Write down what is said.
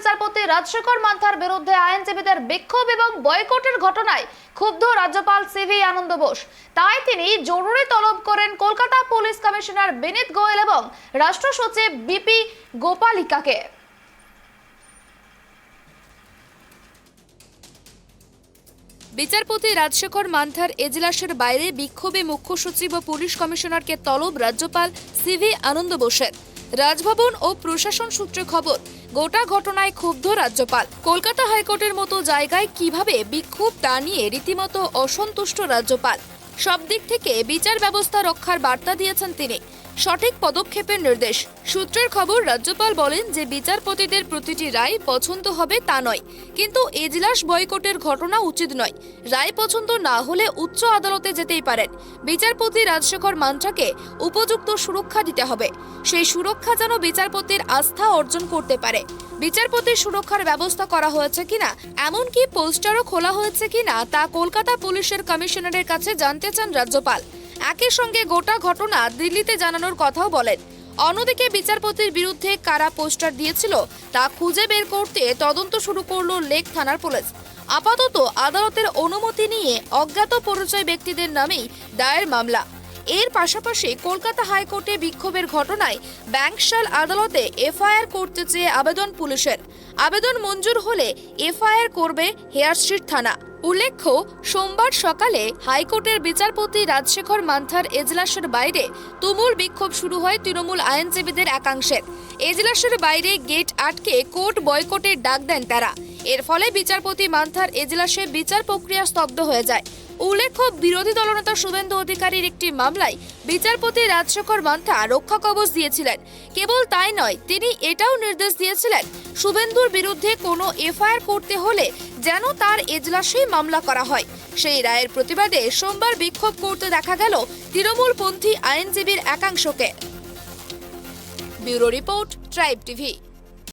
বিচারপতি রাজশেখর মান্থার বিরুদ্ধে আইনজীবীদের বিক্ষোভ এবং বয়কটের ঘটনায় ক্ষুব্ধ রাজ্যপাল সিভি আনন্দ বোস। তাই তিনি জরুরি তলব করেন কলকাতা পুলিশ কমিশনার বিনীত গোয়েল এবং রাষ্ট্র সচিব বিপি গোপালিকাকে। বিচারপতি রাজশেখর মান্থার এজলাসের বাইরে বিক্ষোভে মুখ্য সচিব ও পুলিশ কমিশনারকে তলব রাজ্যপাল সিভি আনন্দ বোসের। রাজভবন ও প্রশাসন সূত্রে খবর, গোটা ঘটনায় ক্ষুব্ধ রাজ্যপাল। কলকাতা হাইকোর্টের মতো জায়গায় কিভাবে বিক্ষোভ তা নিয়ে রীতিমতো অসন্তুষ্ট রাজ্যপাল। সব দিক থেকে বিচার ব্যবস্থা রক্ষার বার্তা দিয়েছেন তিনি। সঠিক পদক্ষেপের নির্দেশ। সূত্রের খবর, রাজ্যপাল বলেন যে বিচারপতিদের প্রতিটি রায় পছন্দ হবে তা নয়, কিন্তু এজলাস বয়কটের ঘটনা উচিত নয়। রায় পছন্দ না হলে উচ্চ আদালতে যেতেই পারেন। বিচারপতি রাজশেখর মান্থাকে উপযুক্ত সুরক্ষা দিতে হবে। সেই সুরক্ষা যেন বিচারপতির আস্থা অর্জন করতে পারে। বিচারপতির সুরক্ষার ব্যবস্থা করা হয়েছে কিনা, এমনকি পোস্টারও খোলা হয়েছে কিনা তা কলকাতা পুলিশের কমিশনারের কাছে জানতে চান রাজ্যপাল। একই সঙ্গে গোটা ঘটনা দিল্লিতে জানানোর কথাও বলেন। অন্যদিকে বিচারপতির বিরুদ্ধে কারা পোস্টার দিয়েছিল তা খুঁজে বের করতে তদন্ত শুরু করল লেক থানার পুলিশ। আপাতত আদালতের অনুমতি নিয়ে অজ্ঞাত পরিচয় ব্যক্তিদের নামেই দায়ের মামলা। এর পাশাপাশি কলকাতা হাইকোর্টে বিক্ষোভের ঘটনায় ব্যাংকশাল আদালতে এফআইআর করতে চেয়ে আবেদন পুলিশের। আবেদন মঞ্জুর হলে এফআইআর করবে হেয়ার স্ট্রিট থানা। উল্লেখ্য, সোমবার সকালে হাইকোর্টের বিচারপতি রাজশেখর মান্থার এজলাসের বাইরে তুমুল বিক্ষোভ শুরু হয় তৃণমূল আইনজীবীদের একাংশের। এজলাসের বাইরে গেট আটকে কোর্ট বয়কটের ডাক দেন তারা। এর ফলে বিচারপতি মান্থার এজলাসে বিচার প্রক্রিয়া স্তব্ধ হয়ে যায়। উল্লেখ্য, বিরোধী দলনেতা শুভেন্দু অধিকারীর একটি মামলায় বিচারপতি রাজশেখর মান্থা রক্ষা কবচ দিয়েছিলেন। কেবল তাই নয়, তিনি এটাও নির্দেশ দিয়েছিলেন শুভেন্দুর বিরুদ্ধে কোনো এফআইআর করতে হলে যেন তার এজলাসেই মামলা করা হয়। সেই রায়ের প্রতিবাদে সোমবার বিক্ষোভ করতে দেখা গেল তৃণমূলপন্থী আইনজীবীর একাংশকে। Bureau report, Tribe TV.